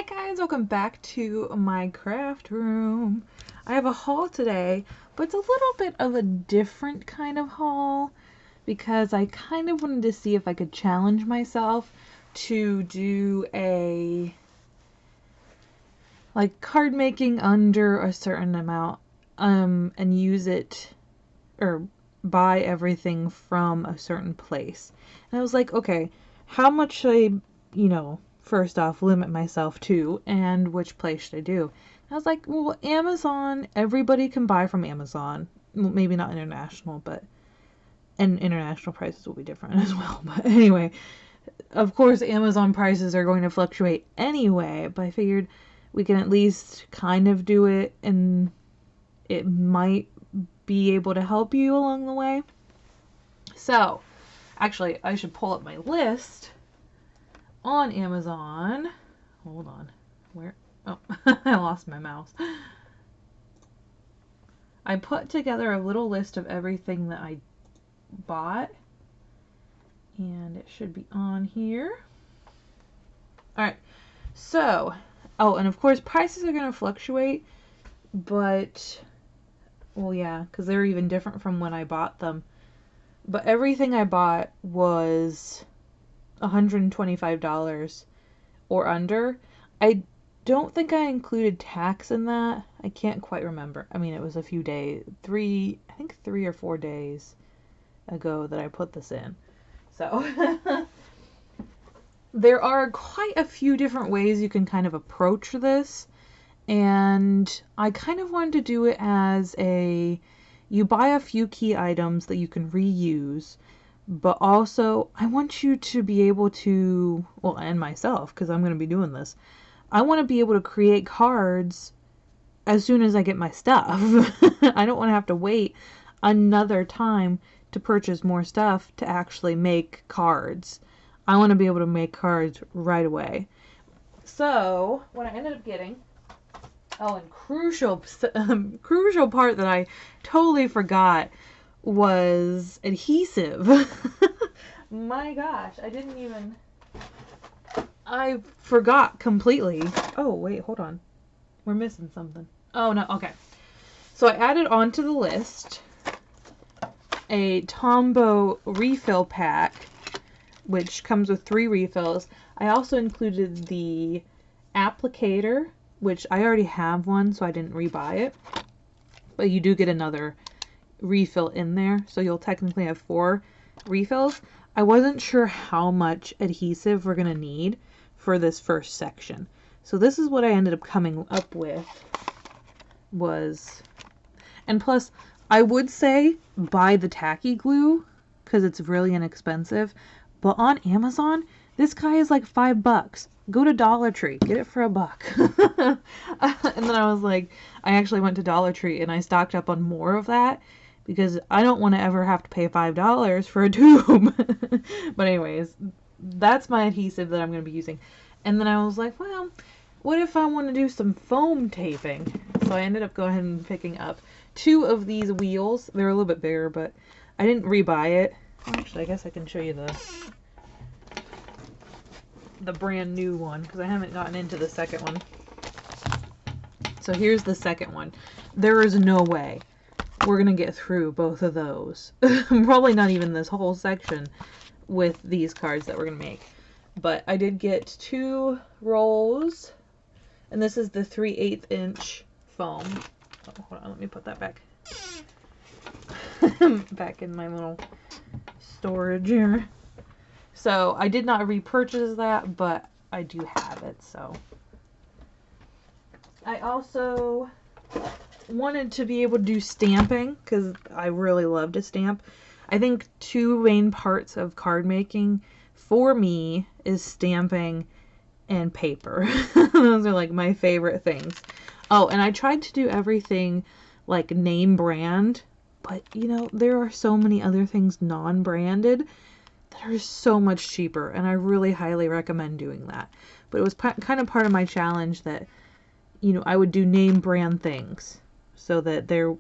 Hi guys, welcome back to my craft room. I have a haul today, but it's a little bit of a different kind of haul because I kind of wanted to see if I could challenge myself to do a card making under a certain amount and use it or buy everything from a certain place. And I was like, okay, how much should I, first off, limit myself to, and which place should I do? And I was like, well, Amazon, everybody can buy from Amazon. Well, maybe not international, and international prices will be different as well. But anyway, of course, Amazon prices are going to fluctuate anyway, but I figured we can at least kind of do it, and it might be able to help you along the way. So, actually, I should pull up my list on Amazon. Hold on. Where? Oh, I lost my mouse. I put together a little list of everything that I bought, and it should be on here. Alright, so, oh, and of course prices are going to fluctuate, but, well, yeah, because they're even different from when I bought them. But everything I bought was $125 or under. I don't think I included tax in that. I can't quite remember. I mean, it was a few days, I think 3 or 4 days ago that I put this in. So there are quite a few different ways you can kind of approach this, and I kind of wanted to do it as you buy a few key items that you can reuse, but also I want you to be able to, well, and myself, because I'm going to be doing this, I want to be able to create cards as soon as I get my stuff. I don't want to have to wait another time to purchase more stuff to actually make cards. I want to be able to make cards right away. So what I ended up getting, oh, and crucial part that I totally forgot was adhesive. My gosh, I forgot completely. Oh, wait, hold on. We're missing something. Oh, no, okay. So I added onto the list a Tombow refill pack, which comes with 3 refills. I also included the applicator, which I already have one, so I didn't rebuy it. But you do get another refill in there, so you'll technically have 4 refills. I wasn't sure how much adhesive we're going to need for this first section. So this is what I ended up coming up with and plus, I would say buy the tacky glue because it's really inexpensive, but on Amazon, this guy is like $5. Go to Dollar Tree, get it for $1. And then I was like, I actually went to Dollar Tree and I stocked up on more of that because I don't want to ever have to pay $5 for a tube. But anyways, that's my adhesive that I'm going to be using. And then I was like, well, what if I want to do some foam taping? So I ended up going ahead and picking up 2 of these wheels. They're a little bit bigger, but I didn't rebuy it. Well, actually, I guess I can show you the brand new one because I haven't gotten into the second one. So here's the second one. There is no way we're going to get through both of those. Probably not even this whole section with these cards that we're going to make. But I did get 2 rolls, and this is the 3/8 inch foam. Oh, hold on, let me put that back. Back in my little storage here. So I did not repurchase that, but I do have it, so. I also wanted to be able to do stamping because I really love to stamp. I think 2 main parts of card making for me is stamping and paper. Those are like my favorite things. Oh, and I tried to do everything like name brand, but there are so many other things non-branded that are so much cheaper, and I really highly recommend doing that. But it was kind of part of my challenge that I would do name brand things so that they're,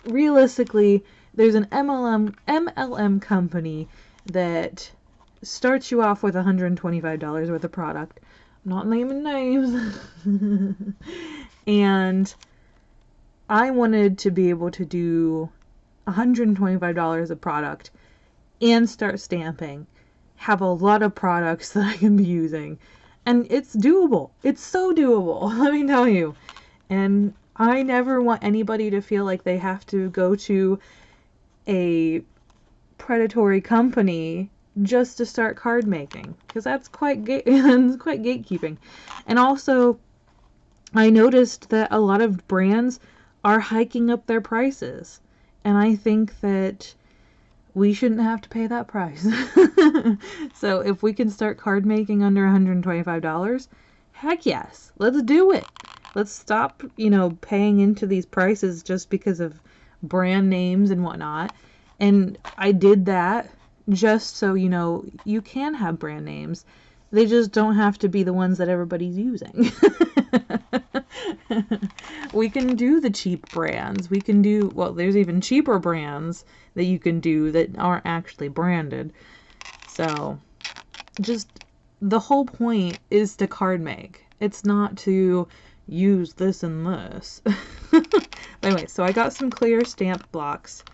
realistically, there's an MLM company that starts you off with $125 worth of product. I'm not naming names. And I wanted to be able to do $125 of product and start stamping, have a lot of products that I can be using. And it's doable. It's so doable, let me tell you. And I never want anybody to feel like they have to go to a predatory company just to start card making, because that's quite quite gatekeeping. And also, I noticed that a lot of brands are hiking up their prices, and I think that we shouldn't have to pay that price. So if we can start card making under $125, heck yes, let's do it. Let's stop, paying into these prices just because of brand names and whatnot. And I did that just so, you can have brand names. They just don't have to be the ones that everybody's using. We can do the cheap brands. We can do, well, there's even cheaper brands that you can do that aren't actually branded. So, just the whole point is to card make. It's not to use this and this. Anyway, so I got some clear stamp blocks.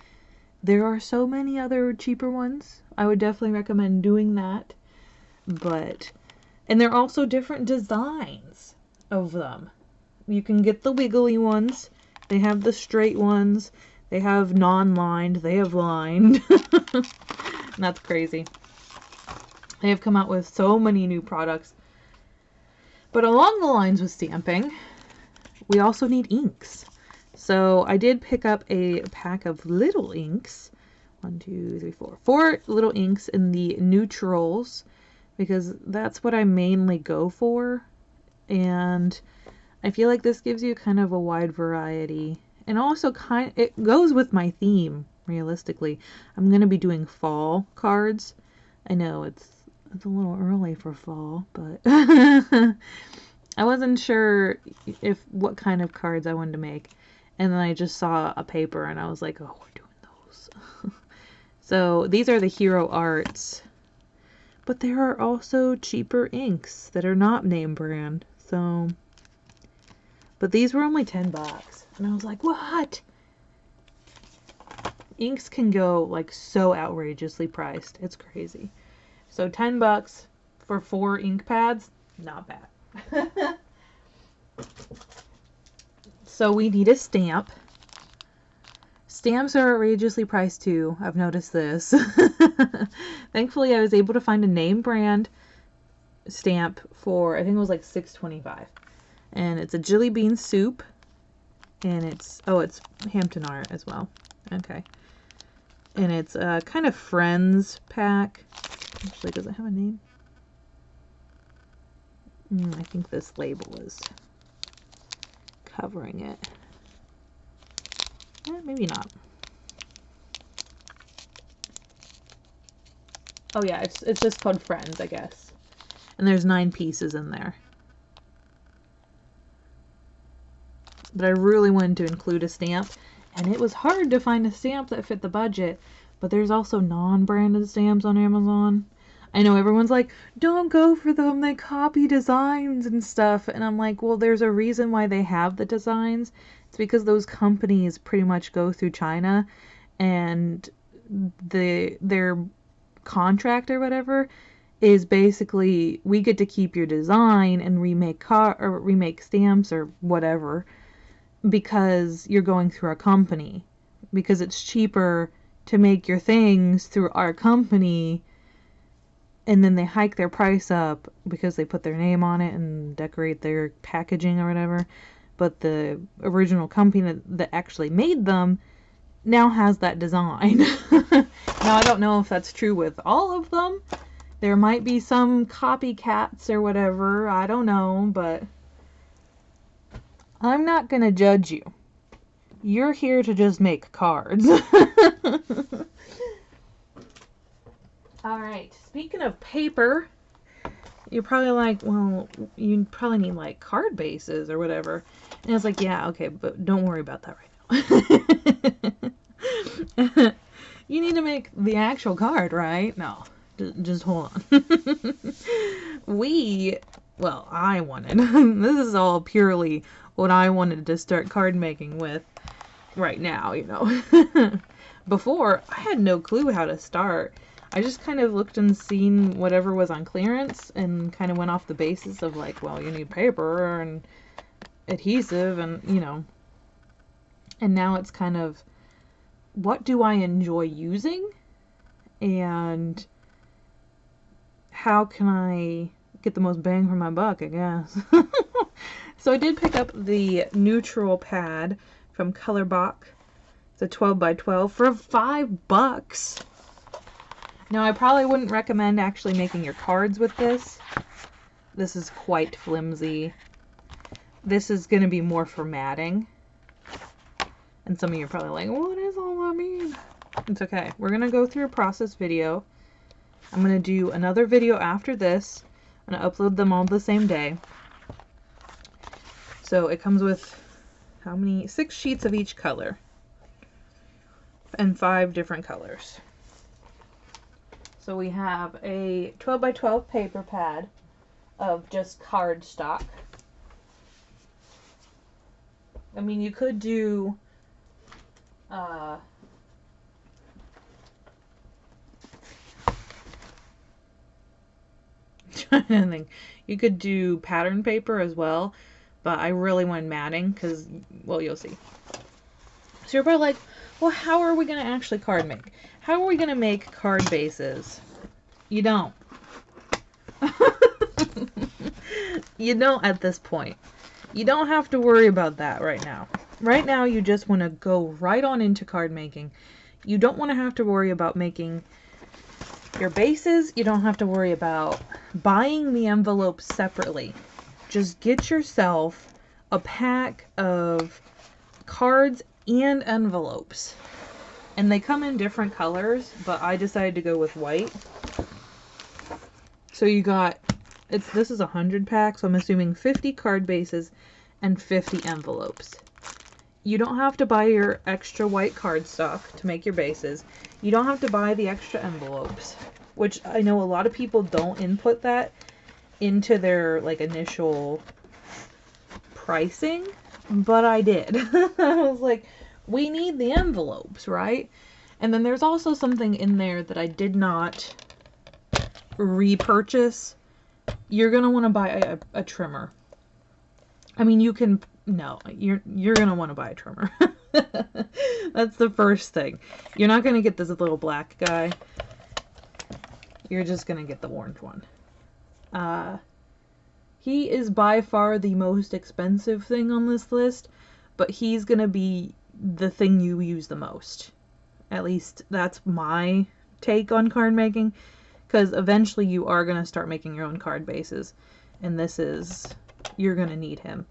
There are so many other cheaper ones. I would definitely recommend doing that. And there are also different designs of them. You can get the wiggly ones. They have the straight ones. They have non-lined. They have lined. And that's crazy. They have come out with so many new products. But along the lines with stamping, we also need inks. So I did pick up a pack of little inks. 1, 2, 3, 4. 4 little inks in the neutrals, because that's what I mainly go for. And I feel like this gives you kind of a wide variety. And also it goes with my theme, realistically. I'm going to be doing fall cards. I know it's a little early for fall, but I wasn't sure what kind of cards I wanted to make. And then I just saw a paper and I was like, oh, we're doing those. So these are the Hero Arts. But there are also cheaper inks that are not name brand. So, but these were only $10. And I was like, what? Inks can go like so outrageously priced. It's crazy. So $10 for 4 ink pads, not bad. So we need a stamp. Stamps are outrageously priced too. I've noticed this. Thankfully, I was able to find a name brand stamp for, I think it was like $6.25. And it's a jelly bean soup. And it's Hampton Art as well. Okay. And it's a kind of Friends pack. Actually, does it have a name? I think this label is covering it. Maybe not. Oh yeah, it's just called Friends, I guess. And there's 9 pieces in there. But I really wanted to include a stamp, and it was hard to find a stamp that fit the budget. But there's also non-branded stamps on Amazon. I know everyone's like, don't go for them, they copy designs and stuff. And I'm like, well, there's a reason why they have the designs. It's because those companies pretty much go through China, and their contract or whatever is basically, we get to keep your design and remake stamps or whatever, because you're going through our company. Because it's cheaper to make your things through our company, and then they hike their price up because they put their name on it and decorate their packaging or whatever. But the original company that actually made them now has that design. Now, I don't know if that's true with all of them. There might be some copycats or whatever. I don't know, but I'm not going to judge you. You're here to just make cards. Alright, speaking of paper, you're probably like, well, you probably need like card bases or whatever. And I was like, yeah, okay, but don't worry about that right now. You need to make the actual card, right? No. Just hold on. Well, I wanted, this is all purely what I wanted to start card making with right now, you know. Before, I had no clue how to start. I just kind of looked and seen whatever was on clearance and kind of went off the basis of like, well, you need paper and adhesive and, you know. And now it's kind of, what do I enjoy using? And how can I get the most bang for my buck, I guess. So I did pick up the neutral pad from Colorbach. It's a 12 by 12 for $5. Now, I probably wouldn't recommend actually making your cards with this. This is quite flimsy. This is going to be more for matting. And some of you are probably like, what does all that mean? It's okay. We're going to go through a process video. I'm going to do another video after this. I'm going to upload them all the same day. So it comes with, how many? 6 sheets of each color. And 5 different colors. So we have a 12 by 12 paper pad of just cardstock. I mean, you could do trying to think. You could do pattern paper as well, but I really want matting because, well, you'll see. So you're probably like, well, how are we going to actually card make? How are we going to make card bases? You don't. You don't at this point. You don't have to worry about that right now. Right now, you just want to go right on into card making. You don't want to have to worry about making your bases. You don't have to worry about buying the envelopes separately. Just get yourself a pack of cards and envelopes. And they come in different colors, but I decided to go with white. So you got, this is 100 packs, so I'm assuming 50 card bases and 50 envelopes. You don't have to buy your extra white cardstock to make your bases. You don't have to buy the extra envelopes, which I know a lot of people don't input that into their like initial pricing, but I did. I was like, we need the envelopes, right? And then there's also something in there that I did not repurchase. You're gonna want to buy a trimmer. I mean, you can, no, you're gonna want to buy a trimmer. That's the first thing. You're not gonna get this little black guy. You're just gonna get the orange one. He is by far the most expensive thing on this list, but he's gonna be the thing you use the most. At least that's my take on card making, because eventually you are gonna start making your own card bases, and this is, you're gonna need him.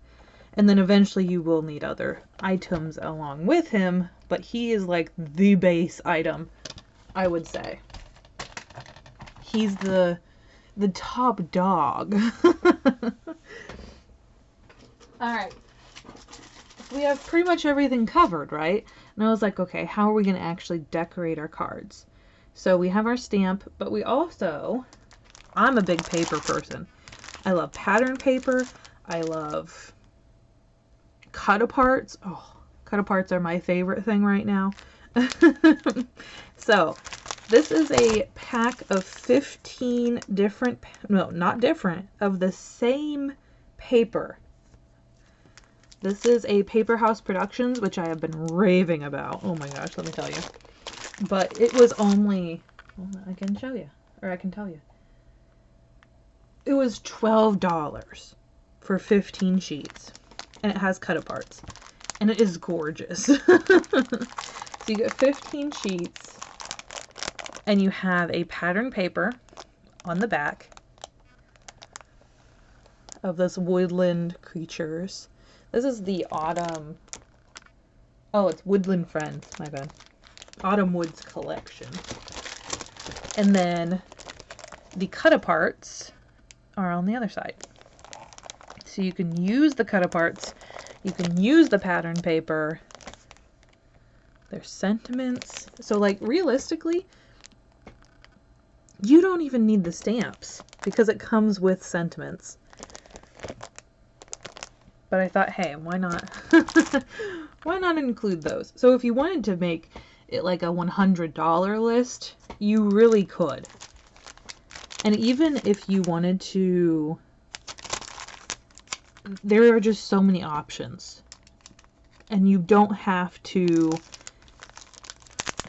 And then eventually you will need other items along with him, but he is like the base item, I would say. He's the top dog. Alright. We have pretty much everything covered, right? And I was like, okay, how are we going to actually decorate our cards? So we have our stamp, but we also, I'm a big paper person. I love pattern paper. I love cut-aparts. Oh, cut-aparts are my favorite thing right now. So, this is a pack of 15 different, no, not different, of the same paper. This is a Paper House Productions, which I have been raving about. Oh my gosh, let me tell you. But it was only, well, I can show you, or I can tell you. It was $12 for 15 sheets. And it has cut-aparts. And it is gorgeous. So you get 15 sheets. And you have a pattern paper on the back of this woodland creatures. This is the autumn, oh, it's Woodland Friends, my bad. Autumn Woods collection. And then the cut-aparts are on the other side. So you can use the cut-aparts, you can use the pattern paper, there's sentiments. So like realistically, You don't even need the stamps because it comes with sentiments. But I thought, hey, why not? Why not include those? So if you wanted to make it like a $100 list, you really could. And even if you wanted to, there are just so many options. And you don't have to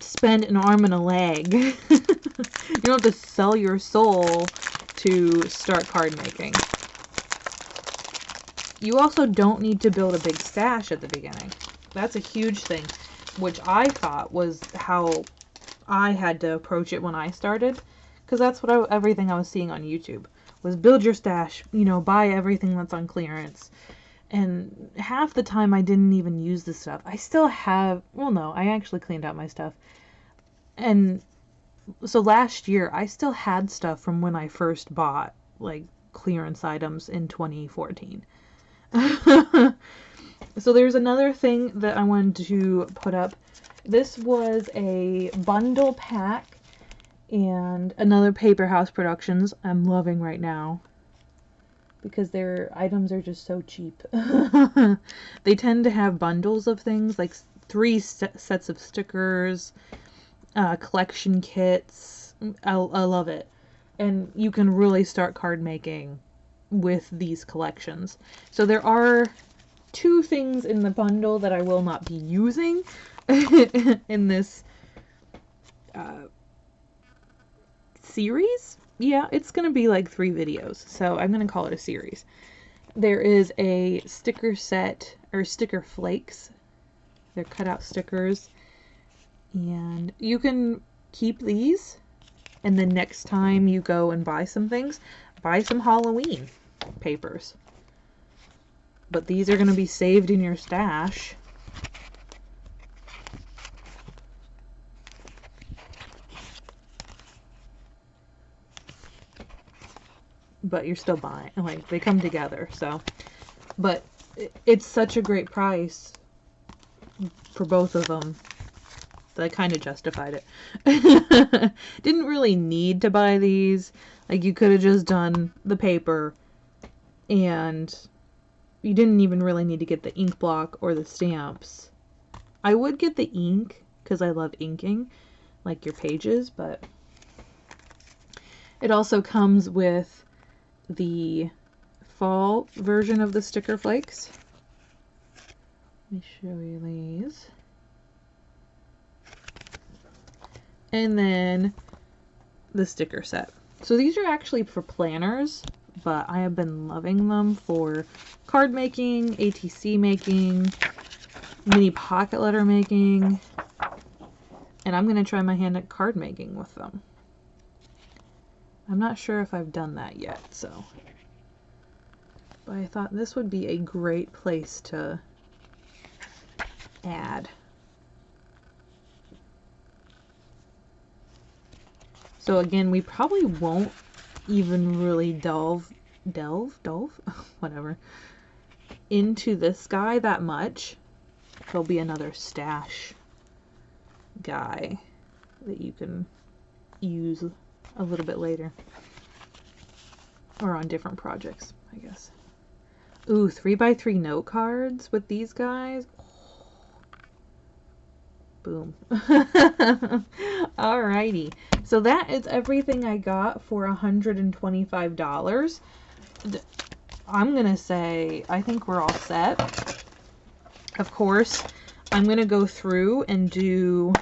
spend an arm and a leg. You don't have to sell your soul to start card making. You also don't need to build a big stash at the beginning. That's a huge thing, which I thought was how I had to approach it when I started, because that's what everything I was seeing on YouTube was build your stash, you know, buy everything that's on clearance. And half the time I didn't even use the stuff. I still have, well, no, I actually cleaned out my stuff. And so last year I still had stuff from when I first bought like clearance items in 2014. So there's another thing that I wanted to put up. This was a bundle pack and another Paper House Productions I'm loving right now because their items are just so cheap. They tend to have bundles of things like 3 sets of stickers, collection kits. I love it. And you can really start card making with these collections. So there are 2 things in the bundle that I will not be using in this series. Yeah, it's gonna be like 3 videos, so I'm gonna call it a series. There is a sticker set, or sticker flakes. They're cutout stickers, and you can keep these, and then next time you go and buy some things, buy some Halloween papers. But these are going to be saved in your stash. But you're still buying, like, they come together, so. But it's such a great price for both of them that I kind of justified it. Didn't really need to buy these. Like, you could have just done the paper, and you didn't even really need to get the ink block or the stamps. I would get the ink because I love inking, like your pages, but it also comes with the fall version of the sticker flakes. Let me show you these. And then the sticker set. So these are actually for planners, but I have been loving them for card making, ATC making, mini pocket letter making, and I'm going to try my hand at card making with them. I'm not sure if I've done that yet, so. But I thought this would be a great place to add. So again, we probably won't even really delve, whatever, into this guy that much. There'll be another stash guy that you can use a little bit later. Or on different projects, I guess. Ooh, 3x3 note cards with these guys. Boom. Alrighty. So that is everything I got for $125. I'm going to say I think we're all set. Of course, I'm going to go through and do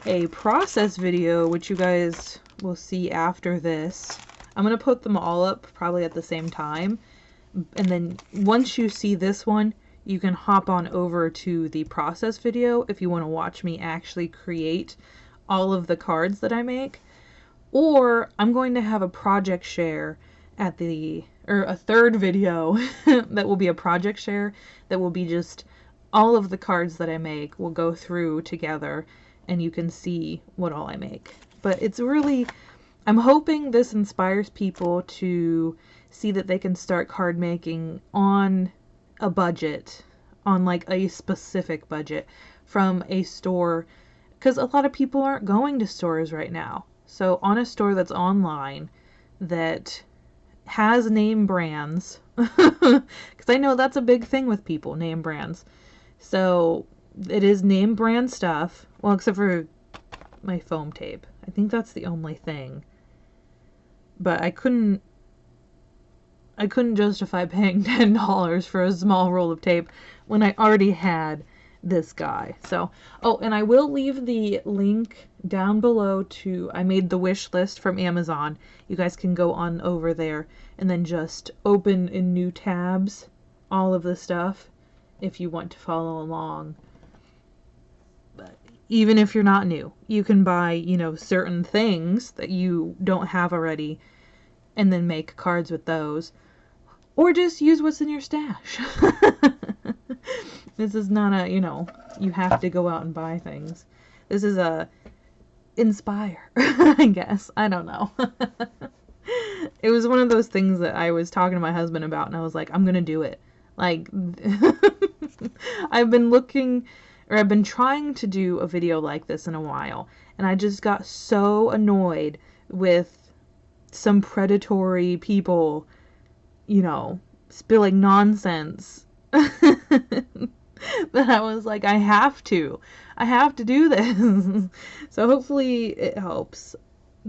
a process video, which you guys will see after this. I'm going to put them all up probably at the same time. And then once you see this one, you can hop on over to the process video if you want to watch me actually create all of the cards that I make. Or I'm going to have a project share at the, or a third video that will be a project share that will be just all of the cards that I make will go through together and you can see what all I make. But it's really, I'm hoping this inspires people to see that they can start card making on a budget, on like a specific budget from a store, because a lot of people aren't going to stores right now. So on a store that's online that has name brands, because I know that's a big thing with people, name brands. So it is name brand stuff. Well, except for my foam tape. I think that's the only thing. But I couldn't justify paying $10 for a small roll of tape when I already had this guy. So, oh, and I will leave the link down below to, I made the wish list from Amazon. You guys can go on over there and then just open in new tabs all of the stuff if you want to follow along. But even if you're not new, you can buy, you know, certain things that you don't have already and then make cards with those. Or just use what's in your stash. This is not a, you know, you have to go out and buy things. This is a inspire, I guess. I don't know. It was one of those things that I was talking to my husband about, and I was like, I'm gonna do it. Like, I've been trying to do a video like this in a while, and I just got so annoyed with some predatory people, you know, spilling nonsense that I was like, I have to do this. So hopefully it helps,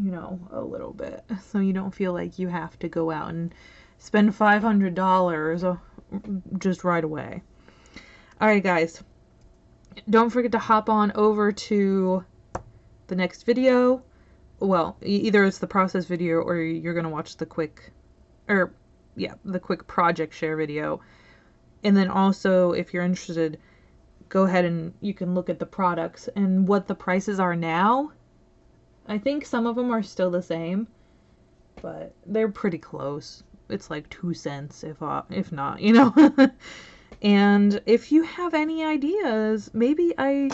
you know, a little bit, so you don't feel like you have to go out and spend $500 just right away. Alright guys, don't forget to hop on over to the next video. Well, either it's the process video or you're gonna watch the quick, the quick project share video. And then also, if you're interested, go ahead and you can look at the products and what the prices are now. I think some of them are still the same, but they're pretty close. It's like 2 cents if not, you know. And if you have any ideas, maybe I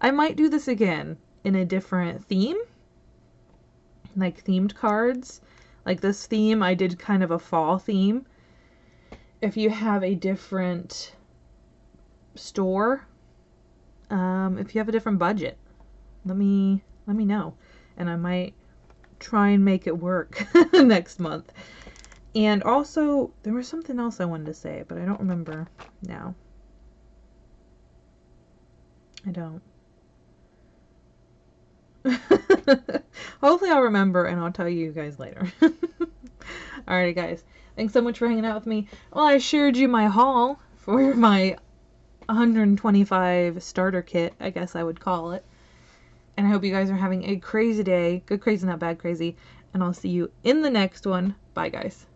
might do this again in a different theme, like themed cards. Like this theme, I did kind of a fall theme. If you have a different store, if you have a different budget, let me know, and I might try and make it work next month. And also, there was something else I wanted to say, but I don't remember now. I don't. Hopefully I'll remember and I'll tell you guys later. Alright guys, thanks so much for hanging out with me. Well, I shared you my haul for my 125 starter kit, I guess I would call it. And I hope you guys are having a crazy day. Good crazy, not bad crazy. And I'll see you in the next one. Bye guys.